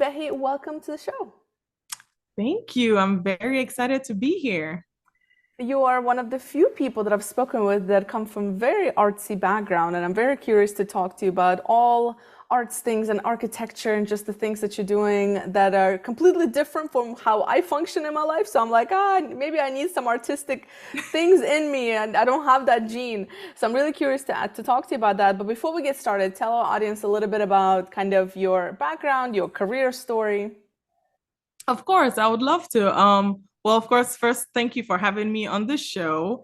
Ebehi, welcome to the show. Thank you. I'm very excited to be here. You are one of the few people that I've spoken with that come from very artsy background, and I'm very curious to talk to you about all arts things and architecture and just the things that you're doing that are completely different from how I function in my life. So I'm like, maybe I need some artistic things in me, and I don't have that gene. So I'm really curious to talk to you about that. But before we get started, tell our audience a little bit about kind of your background, your career story. Of course, I would love to. Well, of course, first, thank you for having me on the show.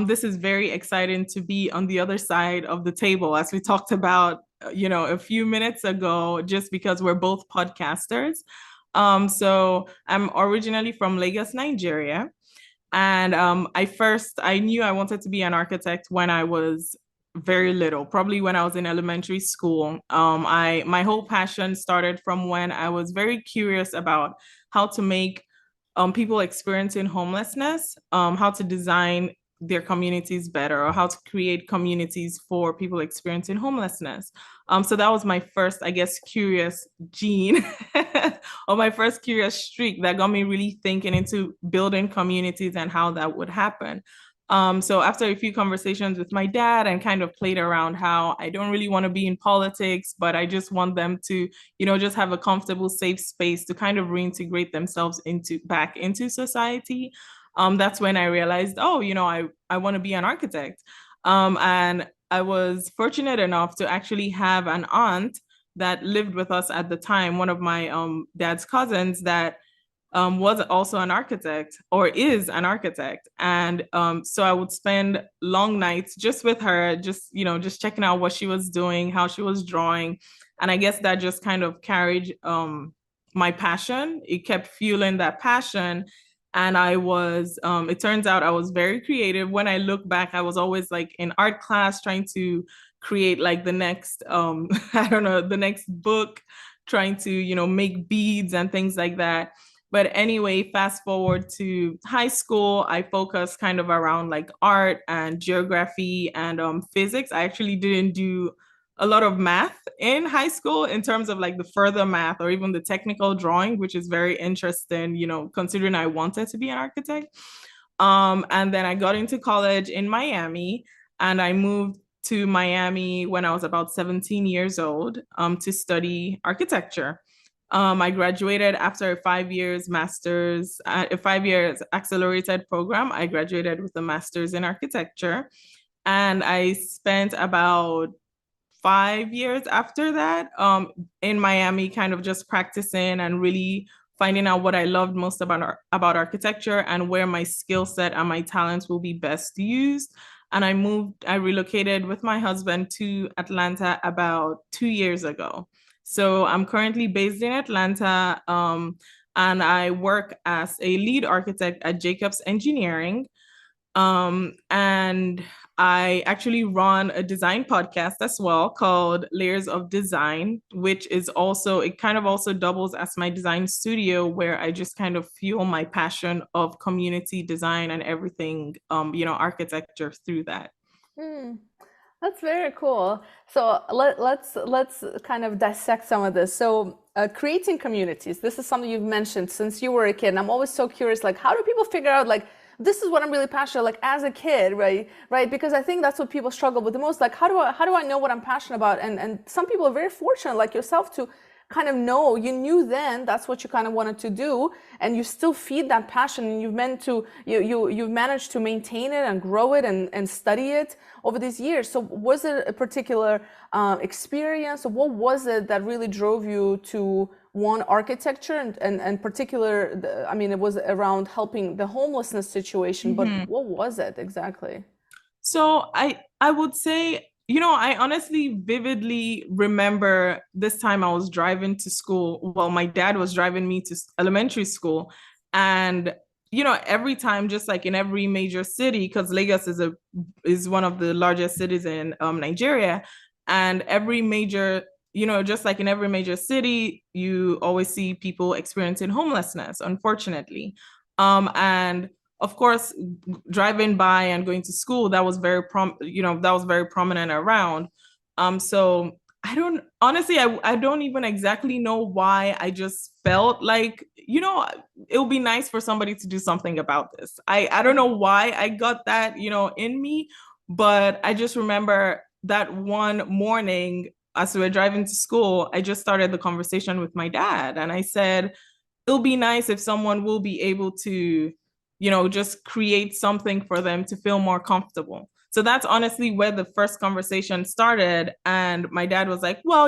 This is very exciting to be on the other side of the table, as we talked about, a few minutes ago, just because we're both podcasters. So I'm originally from Lagos, Nigeria. And I knew I wanted to be an architect when I was very little, probably when I was in elementary school. My whole passion started from when I was very curious about how to make people experiencing homelessness, how to design their communities better, or how to create communities for people experiencing homelessness. So that was my first, I guess, curious gene or my first curious streak that got me really thinking into building communities and how that would happen. So after a few conversations with my dad and kind of played around how I don't really want to be in politics, but I just want them to, just have a comfortable, safe space to kind of reintegrate themselves back into society. That's when I realized, I want to be an architect. And I was fortunate enough to actually have an aunt that lived with us at the time, one of my dad's cousins that was also an architect or is an architect. And so I would spend long nights just with her, just checking out what she was doing, how she was drawing. And I guess that just kind of carried my passion. It kept fueling that passion. And it turns out I was very creative. When I look back, I was always like in art class trying to create like the next, I don't know, the next book, trying to, make beads and things like that. But anyway, fast forward to high school, I focused kind of around like art and geography and physics. I actually didn't do a lot of math in high school in terms of like the further math or even the technical drawing, which is very interesting, considering I wanted to be an architect. And then I got into college in Miami and I moved to Miami when I was about 17 years old to study architecture. I graduated after a 5 years master's, a 5 years accelerated program. I graduated with a master's in architecture. And I spent about 5 years after that in Miami, kind of just practicing and really finding out what I loved most about architecture and where my skill set and my talents will be best used. And I relocated with my husband to Atlanta about 2 years ago. So I'm currently based in Atlanta, and I work as a lead architect at Jacobs Engineering. And I actually run a design podcast as well called Layers of Design, which is also, it kind of also doubles as my design studio where I just kind of fuel my passion of community design and everything, architecture through that. Hmm. That's very cool. So let's kind of dissect some of this. So creating communities. This is something you've mentioned since you were a kid. And I'm always so curious, like, how do people figure out, like, this is what I'm really passionate, like as a kid, right? Right? Because I think that's what people struggle with the most. Like, how do I know what I'm passionate about? And some people are very fortunate, like yourself, to kind of know you knew then that's what you kind of wanted to do, and you still feed that passion, and you've managed to maintain it and grow it and study it over these years. So was it a particular experience, or what was it that really drove you to one architecture and particular, I mean, it was around helping the homelessness situation, but Mhm. what was it exactly? So I would say, I honestly vividly remember this time I was driving to school. Well, my dad was driving me to elementary school. And, every time, just like in every major city, because Lagos is one of the largest cities in Nigeria, and every major, just like in every major city, you always see people experiencing homelessness, unfortunately. And of course, driving by and going to school, that was very prominent around. So I don't honestly, I don't even exactly know why. I just felt like, it would be nice for somebody to do something about this. I don't know why I got that, in me, but I just remember that one morning as we were driving to school, I just started the conversation with my dad and I said, it'll be nice if someone will be able to, just create something for them to feel more comfortable. So that's honestly where the first conversation started. And my dad was like, well,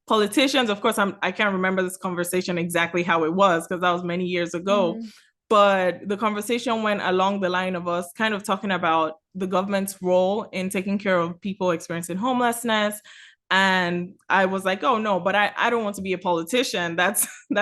politicians, of course, I can't remember this conversation exactly how it was because that was many years ago. Mm-hmm. But the conversation went along the line of us kind of talking about the government's role in taking care of people experiencing homelessness. And I was like, oh no, but I don't want to be a politician. That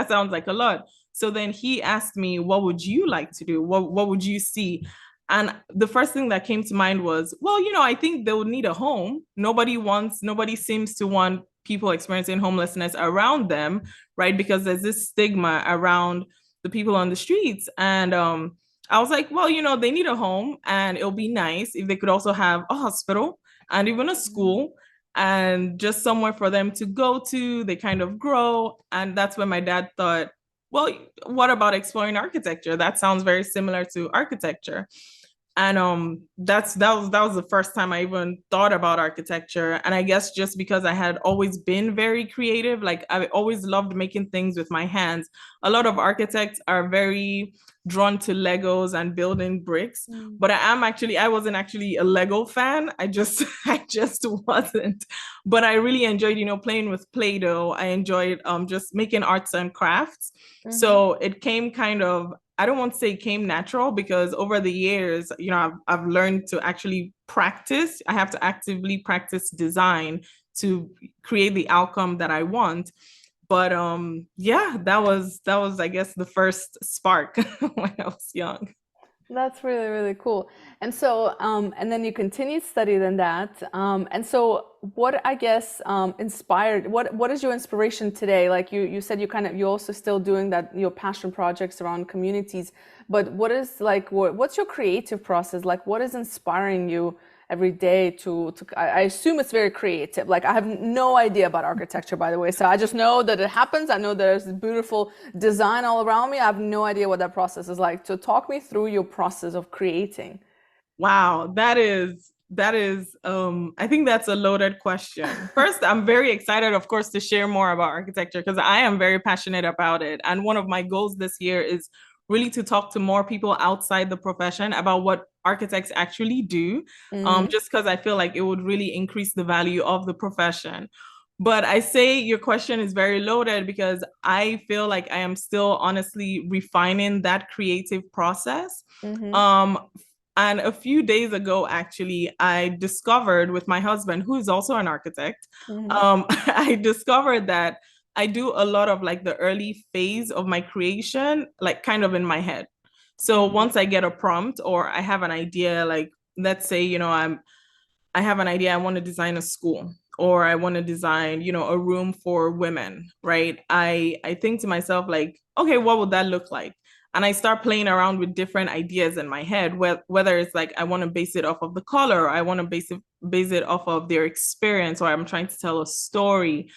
sounds like a lot. So then he asked me, what would you like to do? What would you see? And the first thing that came to mind was, well, I think they would need a home. Nobody seems to want people experiencing homelessness around them, right? Because there's this stigma around the people on the streets. And I was like, well, they need a home and it'll be nice if they could also have a hospital and even a school and just somewhere for them to go to. They kind of grow. And that's when my dad thought, well, what about exploring architecture? That sounds very similar to architecture. And that was the first time I even thought about architecture. And I guess just because I had always been very creative, like I always loved making things with my hands. A lot of architects are very drawn to Legos and building bricks, but I wasn't actually a Lego fan. I just wasn't. But I really enjoyed, playing with Play-Doh. I enjoyed just making arts and crafts. Mm-hmm. So it came kind of, I don't want to say it came natural because over the years, I've learned to actually practice. I have to actively practice design to create the outcome that I want. But yeah, that was I guess the first spark when I was young. That's really, really cool. And so, and then you continued studying in that. And so what I guess inspired, what is your inspiration today? Like you said you're also still doing that, your passion projects around communities, but what is like, what's your creative process? Like what is inspiring you every day I assume it's very creative. Like I have no idea about architecture, by the way. So I just know that it happens. I know there's beautiful design all around me. I have no idea what that process is like. So talk me through your process of creating. Wow, that is I think that's a loaded question. First, I'm very excited, of course, to share more about architecture because I am very passionate about it. And one of my goals this year is really to talk to more people outside the profession about what architects actually do, Mm-hmm. just because I feel like it would really increase the value of the profession. But I say your question is very loaded because I feel like I am still honestly refining that creative process. Mm-hmm. Um, and a few days ago, actually, I discovered with my husband, who is also an architect, Mm-hmm. I discovered that I do a lot of like the early phase of my creation, like kind of in my head. So Mm-hmm. once I get a prompt or I have an idea, like let's say, I have an idea, I want to design a school or I want to design, a room for women, right? I think to myself like, okay, what would that look like? And I start playing around with different ideas in my head, whether it's like I want to base it off of the color, or I want to base it off of their experience, or I'm trying to tell a story,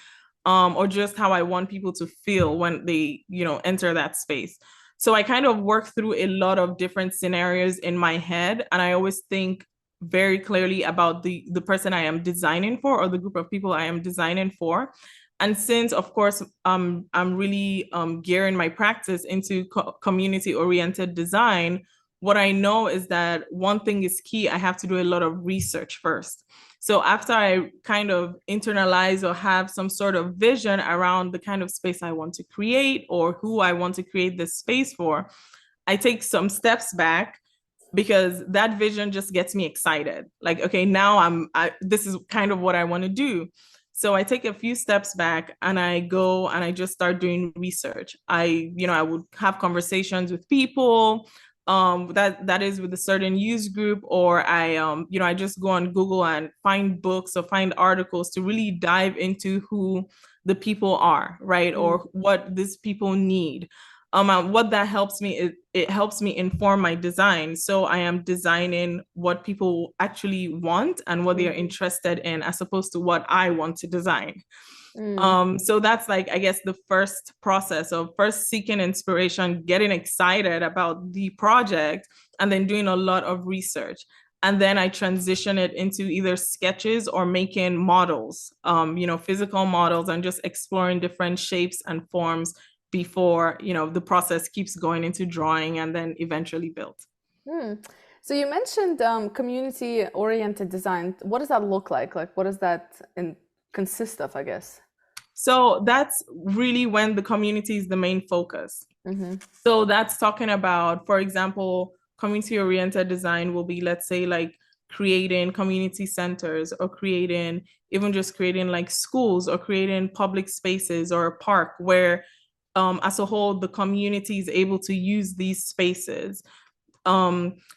or just how I want people to feel when they, enter that space. So I kind of work through a lot of different scenarios in my head, and I always think very clearly about the person I am designing for or the group of people I am designing for. And since, of course, I'm really gearing my practice into community oriented design, what I know is that one thing is key. I have to do a lot of research first. So after I kind of internalize or have some sort of vision around the kind of space I want to create or who I want to create this space for, I take some steps back because that vision just gets me excited. Like, okay, now this is kind of what I want to do. So I take a few steps back and I go and I just start doing research. I would have conversations with people that is with a certain use group, or I just go on Google and find books or find articles to really dive into who the people are, right? Or what these people need. And what that helps me is it helps me inform my design. So I am designing what people actually want and what they are Mhm. interested in, as opposed to what I want to design. Mm. So that's like, I guess, the first process of first seeking inspiration, getting excited about the project, and then doing a lot of research. And then I transition it into either sketches or making models, physical models, and just exploring different shapes and forms before, the process keeps going into drawing and then eventually built. Mm. So you mentioned community-oriented design. What does that look like? Like, what does that consist of, I guess? So that's really when the community is the main focus. Mm-hmm. So that's talking about, for example, community-oriented design will be, let's say, like creating community centers, or creating like schools, or creating public spaces or a park where, as a whole, the community is able to use these spaces.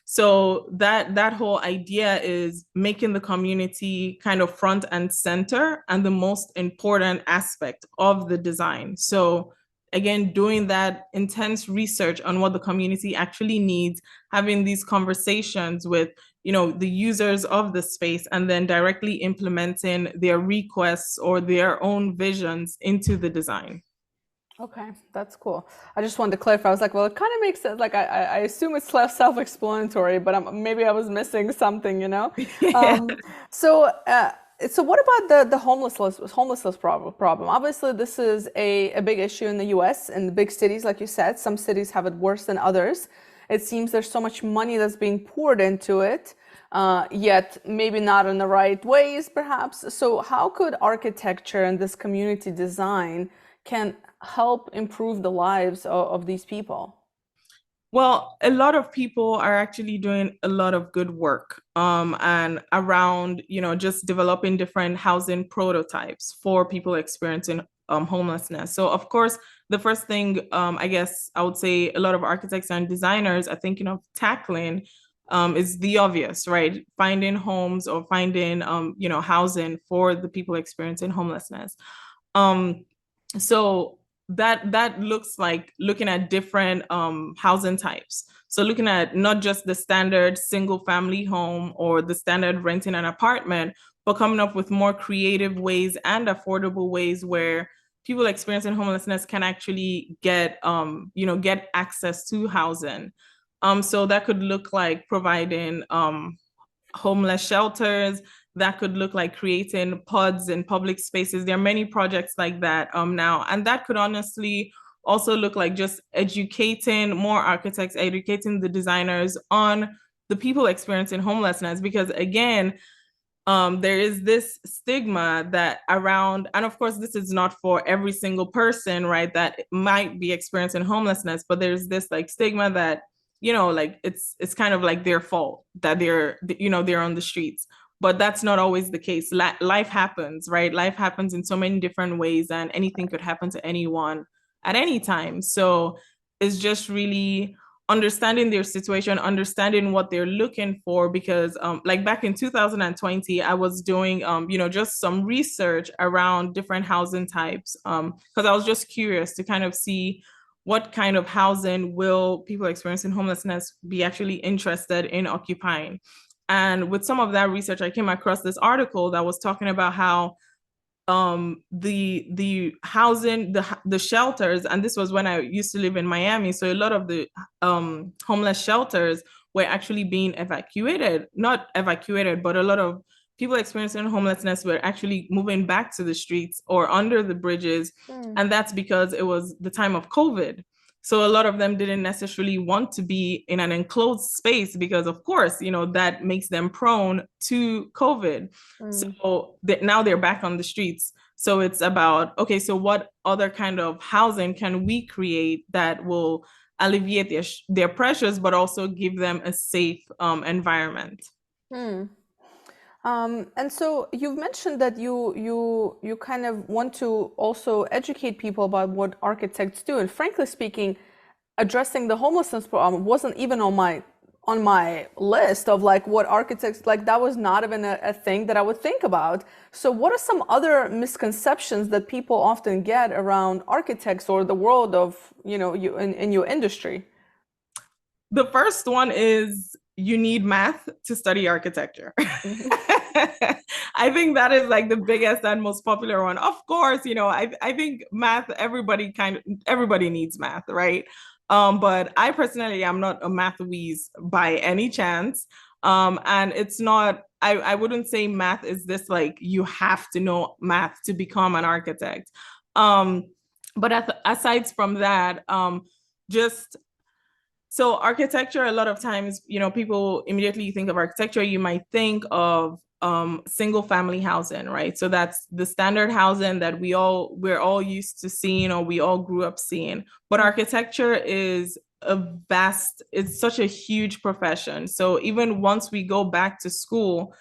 So that whole idea is making the community kind of front and center and the most important aspect of the design. So again, doing that intense research on what the community actually needs, having these conversations with, the users of the space, and then directly implementing their requests or their own visions into the design. Okay, that's cool. I just wanted to clarify. I was like, well, it kind of makes sense. Like, I assume it's less self-explanatory, but maybe I was missing something, you know? Yeah. Um, so, so what about the homelessness problem? Obviously, this is a big issue in the U.S. in the big cities, like you said. Some cities have it worse than others. It seems there's so much money that's being poured into it, yet maybe not in the right ways, perhaps. So, how could architecture and this community design can help improve the lives of these people? Well, a lot of people are actually doing a lot of good work, and around, just developing different housing prototypes for people experiencing homelessness. So, of course, the first thing, I guess I would say a lot of architects and designers are thinking of tackling, is the obvious, right? Finding homes, or finding, housing for the people experiencing homelessness. Um, so that looks like looking at different housing types. So looking at not just the standard single family home or the standard renting an apartment, but coming up with more creative ways and affordable ways where people experiencing homelessness can actually get access to housing. So that could look like providing homeless shelters. That could look like creating pods in public spaces. There are many projects like that now. And that could honestly also look like just educating more architects, educating the designers on the people experiencing homelessness. Because again, there is this stigma that around, and of course, this is not for every single person, right, that might be experiencing homelessness, but there's this like stigma that, like it's kind of like their fault that they're on the streets. But that's not always the case. Life happens, right? Life happens in so many different ways, and anything could happen to anyone at any time. So it's just really understanding their situation, understanding what they're looking for. Because like back in 2020, I was doing just some research around different housing types, because I was just curious to kind of see what kind of housing will people experiencing homelessness be actually interested in occupying. And with some of that research, I came across this article that was talking about how the housing, the shelters, and this was when I used to live in Miami, so a lot of the homeless shelters were actually being evacuated, not evacuated, but a lot of people experiencing homelessness were actually moving back to the streets or under the bridges. Mm, And that's because it was the time of COVID. So a lot of them didn't necessarily want to be in an enclosed space because, of course, that makes them prone to COVID. mm, So now they're back on the streets. So it's about, okay, so what other kind of housing can we create that will alleviate their pressures, but also give them a safe environment? mm. And so you've mentioned that you kind of want to also educate people about what architects do. And frankly speaking, addressing the homelessness problem wasn't even on my on my list of like what architects like that was not even a thing that I would think about. So what are some other misconceptions that people often get around architects or the world of, you in your industry? The first one is you need math to study architecture. Mhm. I think that is like the biggest and most popular one. Of course, I think math, everybody needs math, right? But I personally am not a math whiz by any chance. And it's not, I wouldn't say math is this like you have to know math to become an architect. Um, but aside from that, just so architecture, a lot of times, people immediately think of architecture, you might think of single family housing, right? So that's the standard housing that we're all used to seeing or we all grew up seeing. But architecture is it's such a huge profession. So even once we go back to school,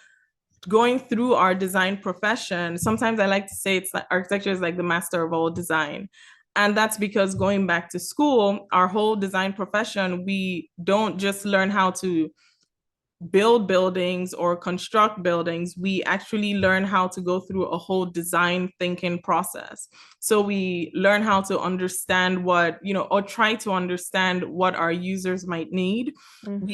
going through our design profession, sometimes I like to say it's like architecture is like the master of all design. And that's because going back to school, our whole design profession, we don't just learn how to build buildings or construct buildings, we actually learn how to go through a whole design thinking process. So we learn how to understand or try to understand what our users might need. Mm-hmm.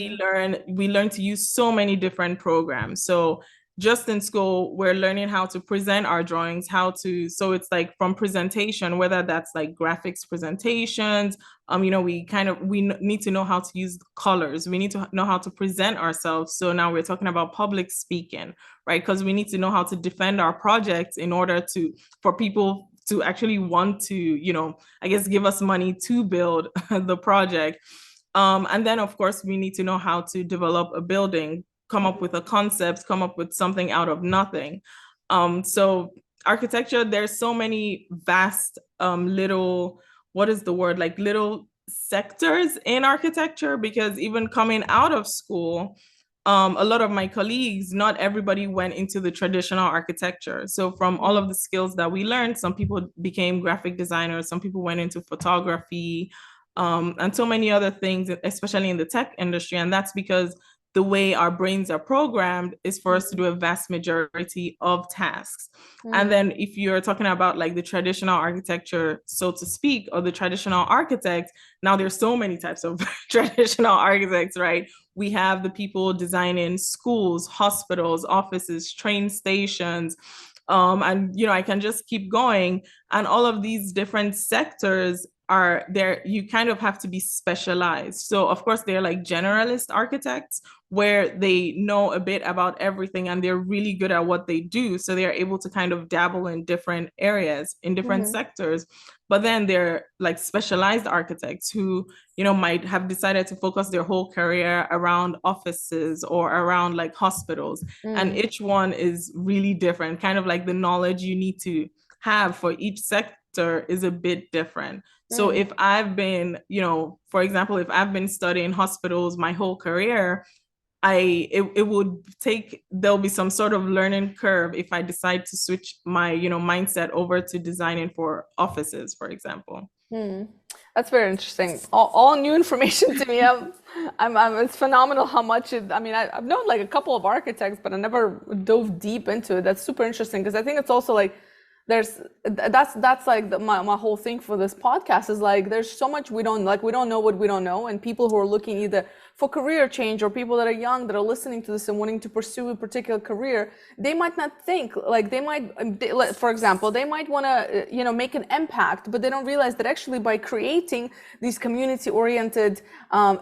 We learn to use so many different programs. So just in school, we're learning how to present our drawings, so it's like from presentation, whether that's like graphics presentations, we need to know how to use colors. We need to know how to present ourselves. So now we're talking about public speaking, right? Because we need to know how to defend our projects in order for people to actually want to, I guess, give us money to build the project. And then, of course, we need to know how to develop a building, come up with a concept, come up with something out of nothing. So architecture, there's so many vast little, what is the word, like little sectors in architecture, because even coming out of school, a lot of my colleagues, not everybody went into the traditional architecture. So from all of the skills that we learned, some people became graphic designers, some people went into photography, and so many other things, especially in the tech industry. And that's because the way our brains are programmed is for us to do a vast majority of tasks. And then if you're talking about like the traditional architecture, so to speak, or the traditional architect, now there's so many types of traditional architects, right? We have the people designing schools, hospitals, offices, train stations. And I can just keep going. And all of these different sectors are there, you kind of have to be specialized. So of course they're like generalist architects where they know a bit about everything and they're really good at what they do. So they're able to kind of dabble in different areas, in different Mm-hmm. sectors. But then they're like specialized architects who, might have decided to focus their whole career around offices or around like hospitals. And each one is really different, kind of like the knowledge you need to have for each sector is a bit different. So if I've been, for example, if I've been studying hospitals my whole career, it would there'll be some sort of learning curve if I decide to switch my, mindset over to designing for offices, for example. That's very interesting. All new information to me. It's phenomenal how much I mean, I've known like a couple of architects, but I never dove deep into it. That's super interesting because I think it's also like that's like my whole thing for this podcast is like there's so much we don't know what we don't know, and people who are looking either for career change or people that are young that are listening to this and wanting to pursue a particular career, they might not think like for example, they might want to make an impact, but they don't realize that actually by creating these community oriented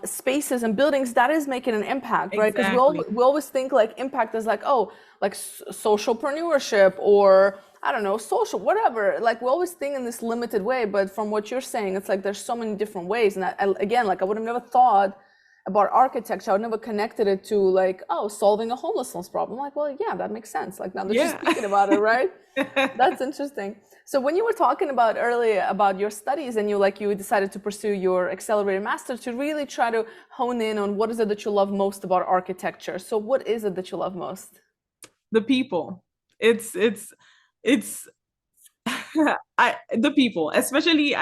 spaces and buildings, that is making an impact, right? Because Exactly. we always think like impact is like, oh, like socialpreneurship or I don't know, social, whatever. Like we always think in this limited way, but from what you're saying, it's like there's so many different ways. And again, like I would have never thought about architecture. I would never connected it to like, oh, solving a homelessness problem. Like, well, yeah, that makes sense. Like now that you're Yeah. speaking about it, right? That's interesting. So when you were talking about earlier about your studies and you decided to pursue your accelerated master to really try to hone in on what is it that you love most about architecture. So what is it that you love most? The people. It's the people, especially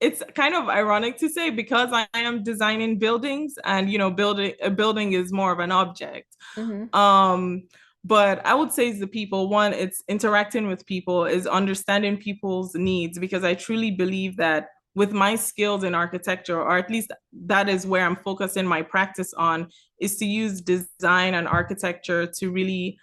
it's kind of ironic to say because I am designing buildings and building a building is more of an object. Mm-hmm. Um, but I would say it's the people. One, it's interacting with people, is understanding people's needs, because I truly believe that with my skills in architecture, or at least that is where I'm focusing my practice on, is to use design and architecture to really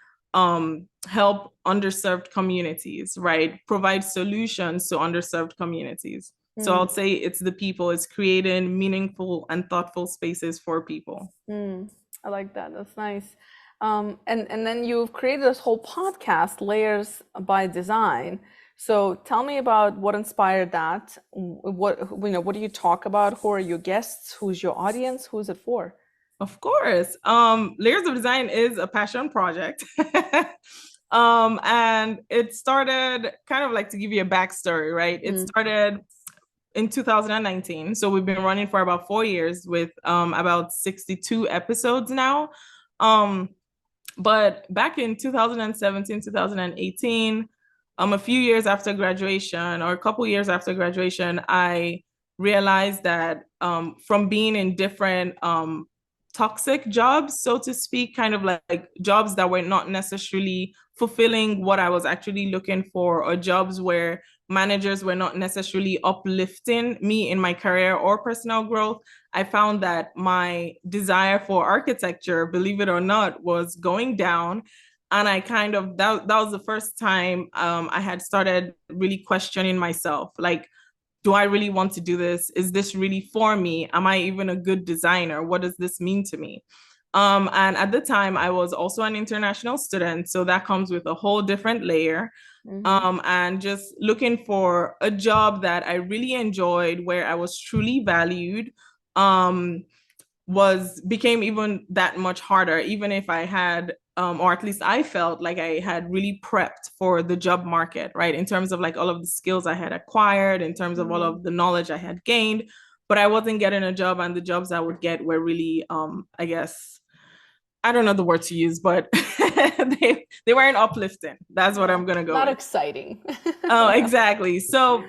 help underserved communities, right? Provide solutions to underserved communities. So Mm, I'll say it's the people, it's creating meaningful and thoughtful spaces for people. mm. I like that. That's nice. And then you've created this whole podcast, Layers by Design. So tell me about what inspired that. What do you talk about? Who are your guests? Who's your audience? Who's it for? Of course. Layers of Design is a passion project. And it started kind of like, to give you a backstory, right? It Mm, started in 2019. So we've been running for about 4 years with about 62 episodes now. Um, but back in 2017, 2018, a few years after graduation, or a couple years after graduation, I realized that from being in different toxic jobs, so to speak, kind of like jobs that were not necessarily fulfilling what I was actually looking for, or jobs where managers were not necessarily uplifting me in my career or personal growth, I found that my desire for architecture, believe it or not, was going down. And I kind of, that was the first time I had started really questioning myself. Like, do I really want to do this? Is this really for me? Am I even a good designer? What does this mean to me? And at the time, I was also an international student. So that comes with a whole different layer. mm-hmm, And just looking for a job that I really enjoyed, where I was truly valued, um, was became even that much harder, even if I had or at least I felt like I had really prepped for the job market, right? In terms of like all of the skills I had acquired, in terms of all mm, of the knowledge I had gained, but I wasn't getting a job, and the jobs I would get were really I guess, I don't know the word to use, but they weren't uplifting. That's what yeah, I'm gonna go not with. exciting. Oh, exactly. So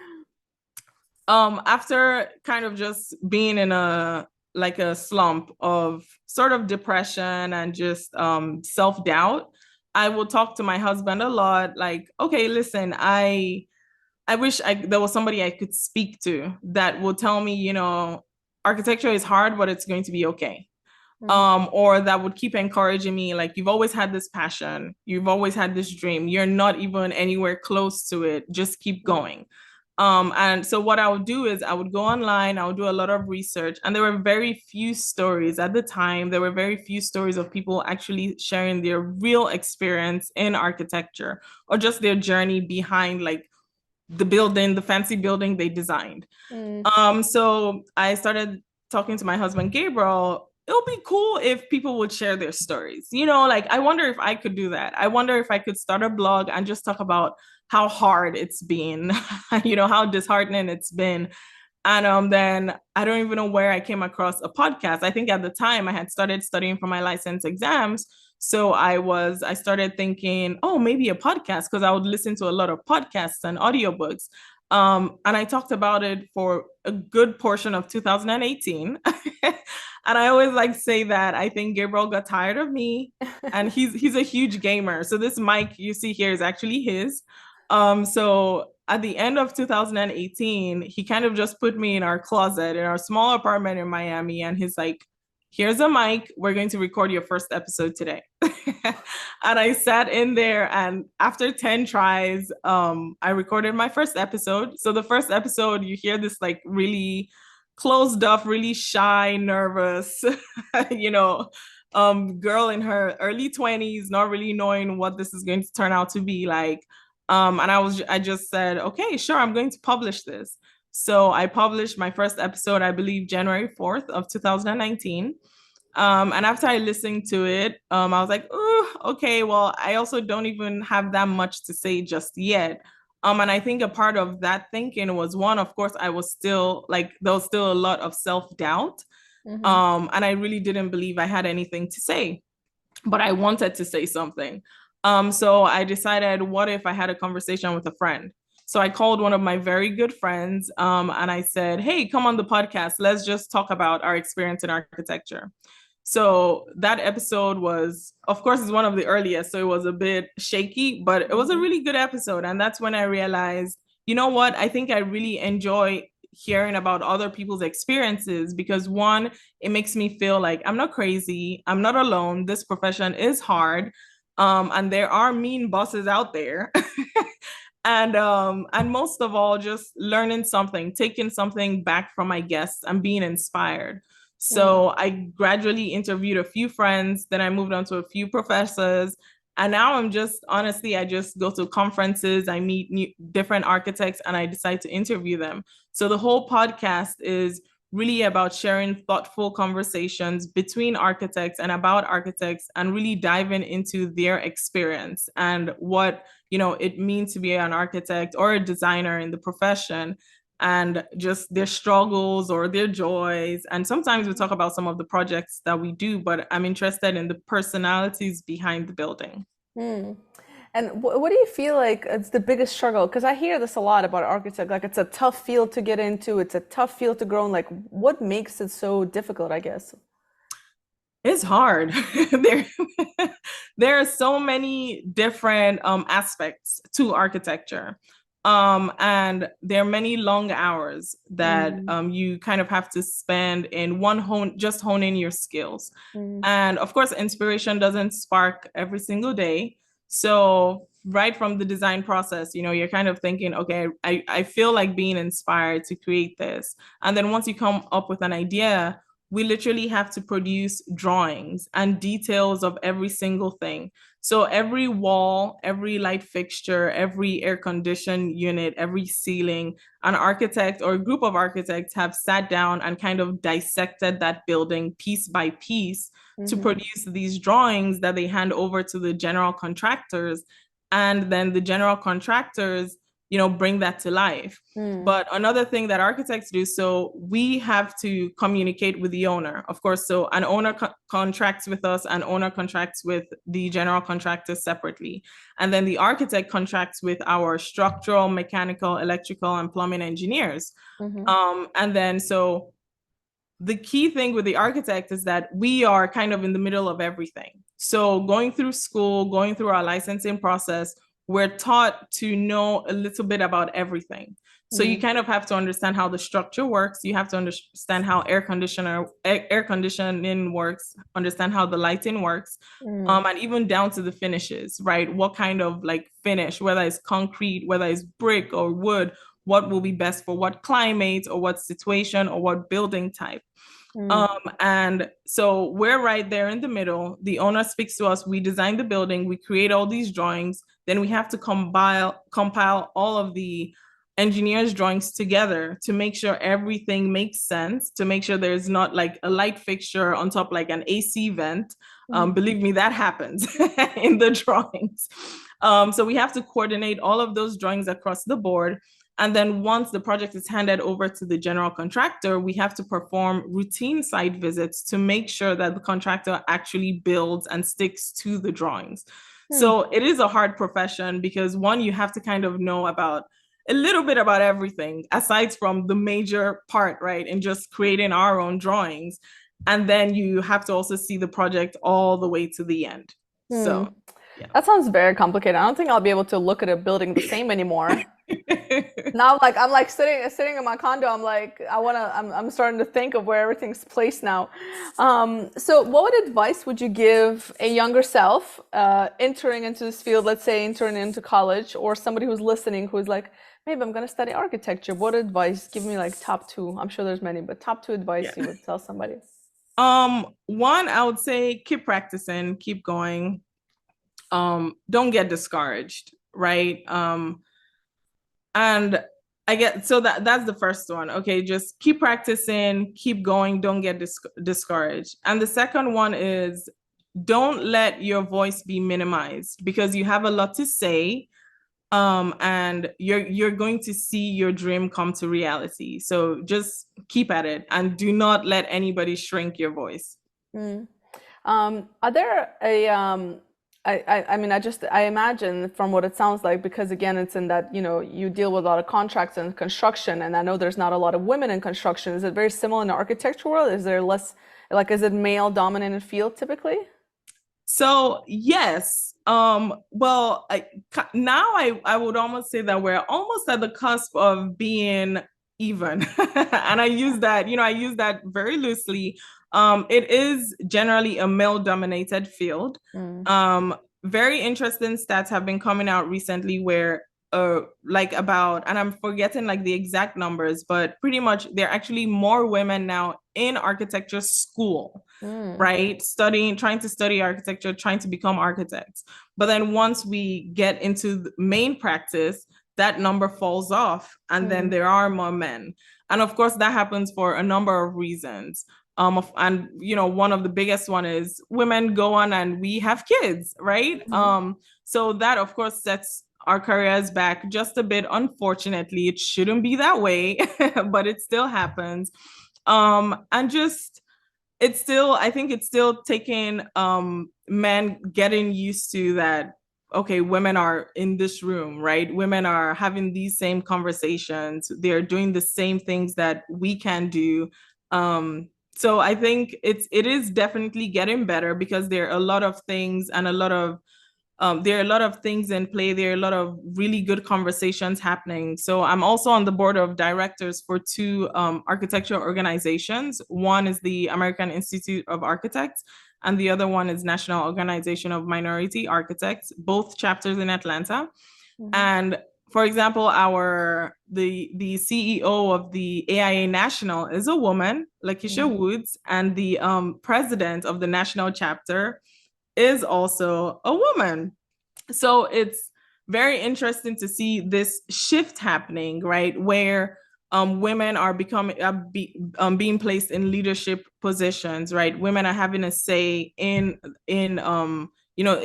after kind of just being in a like a slump of sort of depression and just self-doubt, I will talk to my husband a lot, like, okay, listen, I wish there was somebody I could speak to that will tell me, architecture is hard, but it's going to be okay. Mhm, Or that would keep encouraging me, like, you've always had this passion, you've always had this dream, you're not even anywhere close to it, just keep mm, going. And so what I would do is I would go online, I would do a lot of research, and there were very few stories at the time. There were very few stories of people actually sharing their real experience in architecture, or just their journey behind like the building, the fancy building they designed. mm, So I started talking to my husband, Gabriel. It'll be cool if people would share their stories. Like, I wonder if I could do that. I wonder if I could start a blog and just talk about how hard it's been, how disheartening it's been. And then I don't even know where I came across a podcast. I think at the time I had started studying for my license exams. So I started thinking, oh, maybe a podcast, because I would listen to a lot of podcasts and audiobooks. And I talked about it for a good portion of 2018. And I always like say that I think Gabriel got tired of me, and he's a huge gamer. So this mic you see here is actually his. So at the end of 2018, he kind of just put me in our closet in our small apartment in Miami, and he's like, here's a mic. We're going to record your first episode today. And I sat in there, and after 10 tries, I recorded my first episode. So the first episode, you hear this like really closed off, really shy, nervous, you know, girl in her early 20s, not really knowing what this is going to turn out to be like. And I just said, okay, sure, I'm going to publish this. So I published my first episode, I believe January 4th of 2019. And after I listened to it, I was like, oh, okay, well, I also don't even have that much to say just yet. And I think a part of that thinking was, one, of course, I was still like, there was still a lot of self-doubt. mhm, And I really didn't believe I had anything to say, but I wanted to say something. So I decided, what if I had a conversation with a friend? So I called one of my very good friends, and I said, hey, come on the podcast. Let's just talk about our experience in architecture. So that episode was, of course, it's one of the earliest, so it was a bit shaky, but it was a Mhm. really good episode. And that's when I realized, you know what? I think I really enjoy hearing about other people's experiences because one, it makes me feel like I'm not crazy, I'm not alone. This profession is hard, and there are mean bosses out there. And most of all, just learning something, taking something back from my guests and being inspired. Mm. So I gradually interviewed a few friends, then I moved on to a few professors. And now I'm just honestly, I just go to conferences, I meet different architects, and I decide to interview them. So the whole podcast is really about sharing thoughtful conversations between architects and about architects and really diving into their experience and what it means to be an architect or a designer in the profession and just their struggles or their joys. And sometimes we talk about some of the projects that we do, but I'm interested in the personalities behind the building. Mm. And what do you feel like it's the biggest struggle? Because I hear this a lot about architect. Like it's a tough field to get into. It's a tough field to grow in. Like what makes it so difficult, I guess? It's hard. there, there are so many different aspects to architecture. And there are many long hours that Mm, you kind of have to spend in just honing your skills. mm, And of course, inspiration doesn't spark every single day. So right from the design process, you're kind of thinking, okay, I feel like being inspired to create this. And then once you come up with an idea, we literally have to produce drawings and details of every single thing. So every wall, every light fixture, every air conditioned unit, every ceiling, an architect or a group of architects have sat down and kind of dissected that building piece by piece to mm-hmm, produce these drawings that they hand over to the general contractors. And then the general contractors, bring that to life. mm, But another thing that architects do, so we have to communicate with the owner, of course. So an owner contracts with us, an owner contracts with the general contractor separately. And then the architect contracts with our structural, mechanical, electrical, and plumbing engineers. mm-hmm, And then so the key thing with the architect is that we are kind of in the middle of everything. So going through school, going through our licensing process, we're taught to know a little bit about everything. So you mm, kind of have to understand how the structure works. You have to understand how air conditioning works, understand how the lighting works, mm, and even down to the finishes, right? What kind of like finish, whether it's concrete, whether it's brick or wood, what will be best for what climate or what situation or what building type. mm, And so we're right there in the middle. The owner speaks to us. We design the building. We create all these drawings. Then we have to compile all of the engineers' drawings together to make sure everything makes sense. To make sure there's not like a light fixture on top like an AC vent. mm, Believe me, that happens in the drawings. So we have to coordinate all of those drawings across the board. And then once the project is handed over to the general contractor, we have to perform routine site visits to make sure that the contractor actually builds and sticks to the drawings. mm, So it is a hard profession because one, you have to kind of know about a little bit about everything aside from the major part, right? And just creating our own drawings. And then you have to also see the project all the way to the end. mm. So, yeah. That sounds very complicated. I don't think I'll be able to look at a building the same anymore. Now, like I'm like sitting in my condo. I'm like I'm starting to think of where everything's placed now. So, what advice would you give a younger self entering into this field? Let's say entering into college, or somebody who's listening who's like, maybe I'm gonna study architecture. What advice? Give me like top two. I'm sure there's many, but top two advice Yeah. you would tell somebody. One, I would say keep practicing, keep going. Don't get discouraged, right? And I get so that's the first one. Okay, just keep practicing, keep going, don't get discouraged. And the second one is don't let your voice be minimized because you have a lot to say, and you're going to see your dream come to reality. So just keep at it and do not let anybody shrink your voice. Mm. Are there a I mean, I imagine from what it sounds like, because again, it's in that, you deal with a lot of contracts and construction, and I know there's not a lot of women in construction. Is it very similar in the architecture world? Is there less, like, is it male dominated field typically? So yes, well, now I would almost say that we're almost at the cusp of being even, and I use that very loosely. It is generally a male-dominated field. Mm, Um, Very interesting stats have been coming out recently where like about, and I'm forgetting like the exact numbers, but pretty much there are actually more women now in architecture school, mm, right? Studying, trying to study architecture, trying to become architects. But then once we get into the main practice, that number falls off, and then mm, there are more men. And of course, that happens for a number of reasons. And one of the biggest one is women go on and we have kids, right? mhm, So that of course sets our careers back just a bit. Unfortunately, it shouldn't be that way, but it still happens. And just I think it's still taking men getting used to that. Okay, women are in this room, right? Women are having these same conversations, they're doing the same things that we can do. So I think it is definitely getting better, because there are a lot of things and a lot of there are a lot of things in play. There are a lot of really good conversations happening. So I'm also on the board of directors for two architectural organizations. One is the American Institute of Architects, and the other one is National Organization of Minority Architects, both chapters in Atlanta. mhm, And for example, the CEO of the AIA National is a woman, Lakeisha mhm, Woods, and the president of the national chapter is also a woman. So it's very interesting to see this shift happening, right? Where women are being placed in leadership positions, right? Women are having a say a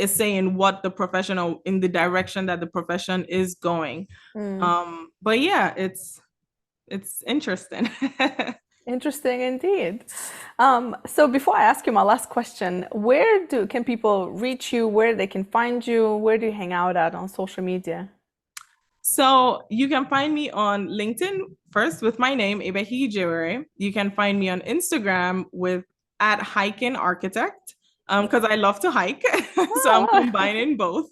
say in what the professional, in the direction that the profession is going. mm. But yeah, it's interesting. Interesting indeed. So before I ask you my last question, where do can people reach you? Where they can find you? Where do you hang out at on social media? So you can find me on LinkedIn first with my name, Ebehi Diaz. You can find me on Instagram with at Hiking Architect, because I love to hike. So I'm Ah, combining both.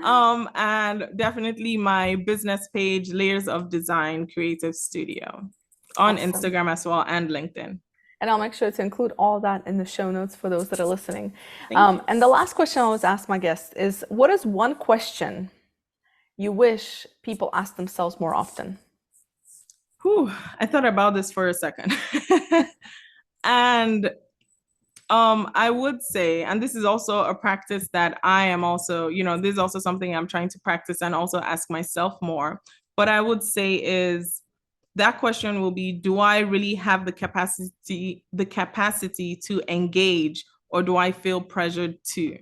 And definitely my business page, Layers of Design Creative Studio, on awesome. Instagram as well, and LinkedIn. And I'll make sure to include all that in the show notes for those that are listening. Thank you. And the last question I always ask my guests is, what is one question you wish people ask themselves more often? Whew, I thought about this for a second. And I would say, and this is also a practice that I am also, this is also something I'm trying to practice and also ask myself more. But I would say is that question will be, do I really have the capacity to engage, or do I feel pressured to?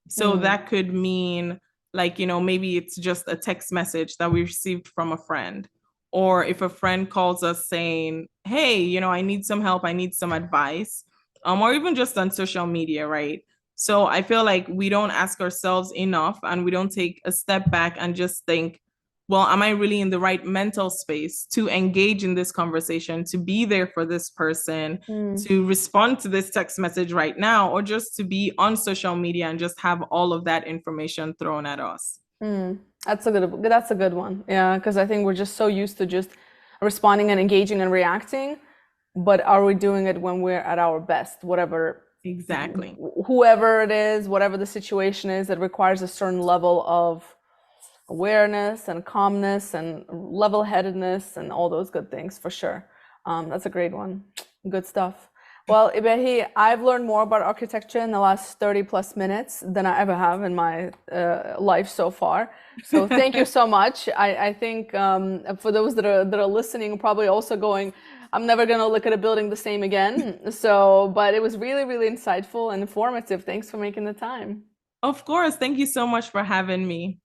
So Mm, that could mean like, maybe it's just a text message that we received from a friend. Or if a friend calls us saying, hey, I need some help, I need some advice, or even just on social media, right? So I feel like we don't ask ourselves enough, and we don't take a step back and just think, well, am I really in the right mental space to engage in this conversation, to be there for this person, mm, to respond to this text message right now, or just to be on social media and just have all of that information thrown at us? mm. That's a good one. Yeah, because I think we're just so used to just responding and engaging and reacting, but are we doing it when we're at our best? Exactly. Whoever it is, whatever the situation is, it requires a certain level of awareness and calmness and level-headedness and all those good things for sure. That's a great one. Good stuff. Well, Ibehi, I've learned more about architecture in the last 30 plus minutes than I ever have in my life so far. So thank you so much. I think for those that are listening, probably also going, I'm never going to look at a building the same again. So, but it was really, really insightful and informative. Thanks for making the time. Of course. Thank you so much for having me.